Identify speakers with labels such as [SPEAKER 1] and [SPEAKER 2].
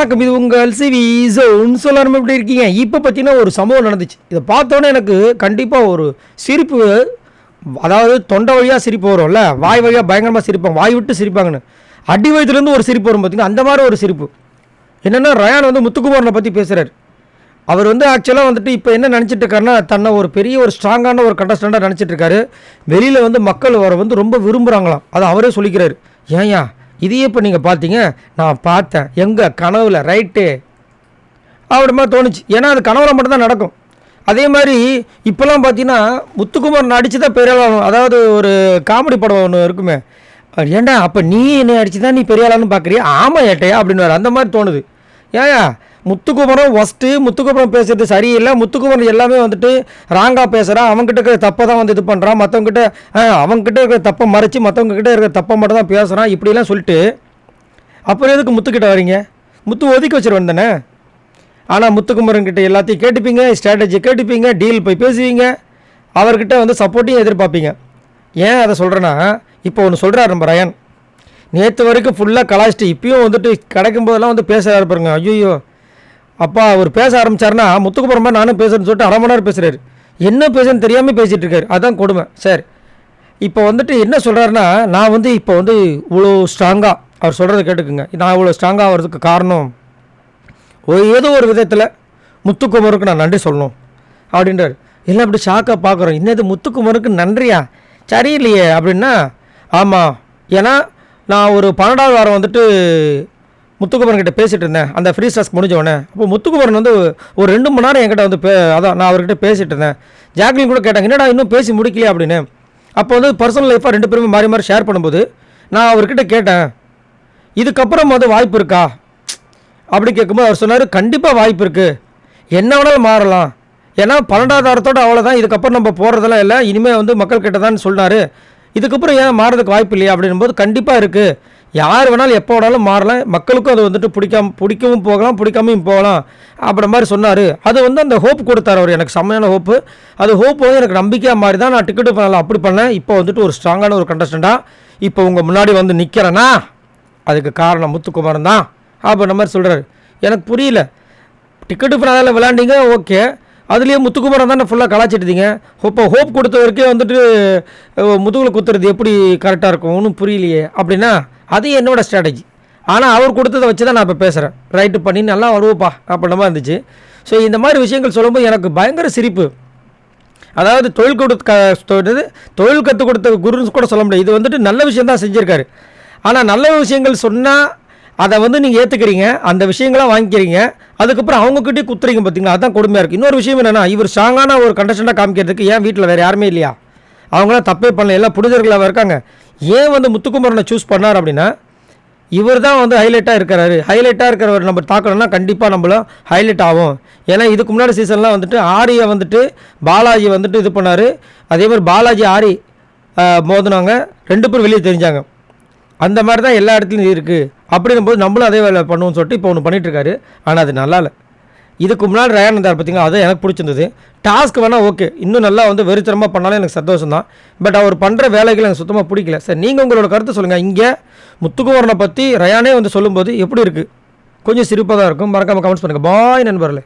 [SPEAKER 1] வணக்கம், இது உங்கள் சிவி ஜோன். சொல்லாமல் எப்படி இருக்கீங்க? இப்போ பார்த்தீங்கன்னா ஒரு சம்பவம் நடந்துச்சு. இதை பார்த்தோன்னே எனக்கு கண்டிப்பாக ஒரு சிரிப்பு, அதாவது தொண்டை வழியாக சிரிப்பு வரும்ல, வாய் வழியாக பயங்கரமாக சிரிப்பாங்க, வாய் விட்டு சிரிப்பாங்கன்னு. அடி வயதுலேருந்து ஒரு சிரிப்பு வரும் பார்த்தீங்கன்னா, அந்த மாதிரி ஒரு சிரிப்பு. என்னென்னா ரயான் வந்து முத்துக்குமாரனை பற்றி பேசுகிறார். அவர் வந்து ஆக்சுவலாக வந்துட்டு இப்போ என்ன நினச்சிட்டு இருக்காருன்னா, தன்னை ஒரு பெரிய ஒரு ஸ்ட்ராங்கான ஒரு கண்டஸ்டண்டாக நினச்சிட்டு இருக்காரு. வெளியில் வந்து மக்கள் வர வந்து ரொம்ப விரும்புகிறாங்களாம். அதை அவரே சொல்லிக்கிறாரு. ஏன்யா இதையே இப்போ நீங்கள் பார்த்தீங்க, நான் பார்த்தேன் எங்கே கனவுல, ரைட்டு அப்படி மாதிரி தோணுச்சு. ஏன்னா அது கனவுல மட்டும்தான் நடக்கும். அதே மாதிரி இப்போல்லாம் பார்த்தீங்கன்னா முத்துக்குமார் நடிச்சு தான் பெரிய ஆளாகணும். அதாவது ஒரு காமெடி படம் ஒன்று இருக்குமே, ஏன்டா அப்போ நீ என்ன அடிச்சு தான் நீ பெரிய ஆளான்னு பார்க்குறியா? ஆமாம் ஏட்டையா அப்படின்னு அந்த மாதிரி தோணுது. ஏயா முத்துக்குமரன் ஒஸ்ட்டு, முத்துக்குமரன் பேசுறது சரியில்லை, முத்துக்குமரன் எல்லாமே வந்துட்டு ராங்காக பேசுகிறான், அவங்ககிட்ட இருக்கிற தப்பை தான் வந்து இது பண்ணுறான், மற்றவங்ககிட்ட அவங்ககிட்ட இருக்கிற தப்பை மறைச்சி மற்றவங்ககிட்ட இருக்கிற தப்பை மட்டும் தான் பேசுகிறான், இப்படிலாம் சொல்லிட்டு அப்புறம் எதுக்கு முத்துக்கிட்ட வரீங்க? முத்து ஒதுக்கி வச்சிருவேன் தானே. ஆனால் முத்துக்குமரன் கிட்ட எல்லாத்தையும் கேட்டுப்பீங்க, ஸ்ட்ராட்டஜி கேட்டுப்பீங்க, டீல் போய் பேசுவீங்க, அவர்கிட்ட வந்து சப்போர்ட்டையும் எதிர்பார்ப்பீங்க. ஏன் அதை சொல்கிறேன்னா, இப்போ ஒன்று சொல்கிறார் நம்ம ரயான். நேற்று வரைக்கும் ஃபுல்லாக கலாச்சிட்டு இப்பயும் வந்துட்டு கிடைக்கும் போதெல்லாம் வந்து பேசுகிறாரு பாருங்க. ஐயோ அப்பா அவர் பேச ஆரம்பித்தார்னா முத்துக்குப்புறமா நானும் பேசுகிறேன்னு சொல்லிட்டு அரை மணி நேரம் பேசுகிறாரு. என்ன பேசுன்னு தெரியாமல் பேசிகிட்டு இருக்காரு. அதுதான் கொடுமை. சரி, இப்போ வந்துட்டு என்ன சொல்கிறாருன்னா, நான் வந்து இப்போ வந்து இவ்வளோ ஸ்ட்ராங்காக அவர் சொல்கிறத கேட்டுக்குங்க, நான் இவ்வளோ ஸ்ட்ராங்காக ஆகிறதுக்கு காரணம் ஏதோ ஒரு விதத்தில் முத்துக்குமருக்கு நான் நன்றி சொல்லணும் அப்படின்றார். எல்லாம் அப்படி ஷாக்காக பார்க்குறோம். இன்னது முத்துக்குமருக்கு நன்றியா? சரியில்லையே அப்படின்னா, ஆமாம், ஏன்னா நான் ஒரு 12வது வாரம் வந்துட்டு முத்துக்குமரன் கிட்ட பேசிகிட்டு இருந்தேன், அந்த ஃப்ரீ ஸ்டாஸ்க் முடிஞ்சவொடனே. அப்போ முத்துக்குமரன் வந்து ஒரு 2 மணி நேரம் என்கிட்ட வந்து அதான் நான் அவர்கிட்ட பேசிகிட்டு இருந்தேன். ஜாக்லின் கூட கேட்டாங்க, என்னடா இன்னும் பேசி முடிக்கலையா அப்படின்னு. அப்போ வந்து பர்சனல் லைஃபாக 2 பேருமே மாறி மாறி ஷேர் பண்ணும்போது நான் அவர்கிட்ட கேட்டேன், இதுக்கப்புறம் வந்து வாய்ப்பு இருக்கா அப்படி கேட்கும்போது அவர் சொன்னார், கண்டிப்பாக வாய்ப்பு இருக்குது, என்ன வேணாலும் மாறலாம், ஏன்னா 12வது வாரத்தோடு அவ்வளோதான், இதுக்கப்புறம் நம்ம போகிறதெல்லாம் இல்லை, இனிமேல் வந்து மக்கள் கிட்ட தான் சொன்னார், இதுக்கப்புறம் ஏன் மாறதுக்கு வாய்ப்பு இல்லையா அப்படின்போது கண்டிப்பாக இருக்குது, யார் வேணாலும் எப்போ வேணாலும் மாறலாம், மக்களுக்கும் அது வந்துட்டு பிடிக்கவும் போகலாம், பிடிக்காமையும் போகலாம் அப்படி மாதிரி சொன்னார். அது வந்து அந்த ஹோப் கொடுத்தார் அவர், எனக்கு செம்மையான ஹோப்பு. அது ஹோப் வந்து எனக்கு நம்பிக்கையாக மாறி தான் நான் டிக்கெட்டு பண்ணலாம் அப்படி பண்ணேன். இப்போ வந்துட்டு ஒரு ஸ்ட்ராங்கான ஒரு கண்டஸ்டண்ட்டாக இப்போ உங்கள் முன்னாடி வந்து நிற்கிறேன்னா அதுக்கு காரணம் முத்துக்குமாரன் தான் அப்படின்ற மாதிரி சொல்கிறாரு. எனக்கு புரியல, டிக்கெட்டு பண்ணாதால் விளாண்டிங்க ஓகே, அதுலேயே முத்துக்குமரன் தானே ஃபுல்லாக கலாச்சிட்டுதீங்க. இப்போ ஹோப் கொடுத்த வரைக்கும் வந்துட்டு முதுகில் குத்துறது எப்படி கரெக்டாக இருக்கும் ஒன்றும் புரியலையே அப்படின்னா அது என்னோடய ஸ்ட்ராட்டஜி. ஆனால் அவர் கொடுத்ததை வச்சு தான் நான் இப்போ பேசுகிறேன், ரைட்டு பண்ணி நல்லா வருவோப்பா அப்படின்ற மாதிரி இருந்துச்சு. ஸோ இந்த மாதிரி விஷயங்கள் சொல்லும்போது எனக்கு பயங்கர சிரிப்பு. அதாவது தொழில் கற்றுக் கொடுத்த குருன்னு கூட சொல்ல முடியாது. இது வந்துட்டு நல்ல விஷயம் தான் செஞ்சுருக்காரு. ஆனால் நல்ல விஷயங்கள் சொன்னால் அதை வந்து நீங்கள் ஏற்றுக்கிறீங்க, அந்த விஷயங்களாம் வாங்கிக்கிறீங்க, அதுக்கப்புறம் அவங்கக்கிட்டே குத்துறீங்க பார்த்தீங்களா, அதுதான் கொடுமையாக இருக்குது. இன்னொரு விஷயம் என்னென்னா, இவர் ஸ்ட்ராங்கான ஒரு கண்டஸ்டண்டாக காமிக்கிறதுக்கு ஏன் வீட்டில் வேறு யாருமே இல்லையா? அவங்களாம் தப்பே பண்ணல, எல்லாம் புனிதர்களாக இருக்காங்க. ஏன் வந்து முத்துக்குமரனை சூஸ் பண்ணார் அப்படின்னா, இவர் தான் வந்து ஹைலைட்டாக இருக்கிறாரு. ஹைலைட்டாக இருக்கிறவர் நம்ம தாக்கணும்னா கண்டிப்பாக நம்மளும் ஹைலைட் ஆகும். ஏன்னா இதுக்கு முன்னாடி சீசன்லாம் வந்துட்டு ஆரியை வந்துட்டு பாலாஜி வந்துட்டு இது பண்ணார், அதே மாதிரி பாலாஜி ஆரி மோதினாங்க, 2 பேர் வெளியே தெரிஞ்சாங்க. அந்த மாதிரி தான் எல்லா இடத்துலையும் இருக்குது. அப்படின்னும் போது நம்மளும் அதே வேலை பண்ணுவோம்னு சொல்லிட்டு இப்போ ஒன்று பண்ணிகிட்ருக்காரு. ஆனால் அது நல்லா இல்லை. இதுக்கு முன்னாடி ரயான் இருந்தார் பார்த்தீங்களா, அது எனக்கு பிடிச்சிருந்தது. டாஸ்க் வேணால் ஓகே, இன்னும் நல்லா வந்து வெறித்தனமாக பண்ணாலும் எனக்கு சந்தோஷம் தான். பட் அவர் பண்ணுற வேலைகள் எனக்கு சுத்தமாக பிடிக்கல. சார் நீங்கள் உங்களோட கருத்து சொல்லுங்கள். இங்கே முத்துக்குமரனை பற்றி ரயானே வந்து சொல்லும்போது எப்படி இருக்குது? கொஞ்சம் சிரிப்பாக தான் இருக்கும். மறக்காமல் கமெண்ட்ஸ் பண்ணுங்கள். பாய் நண்பர்களே.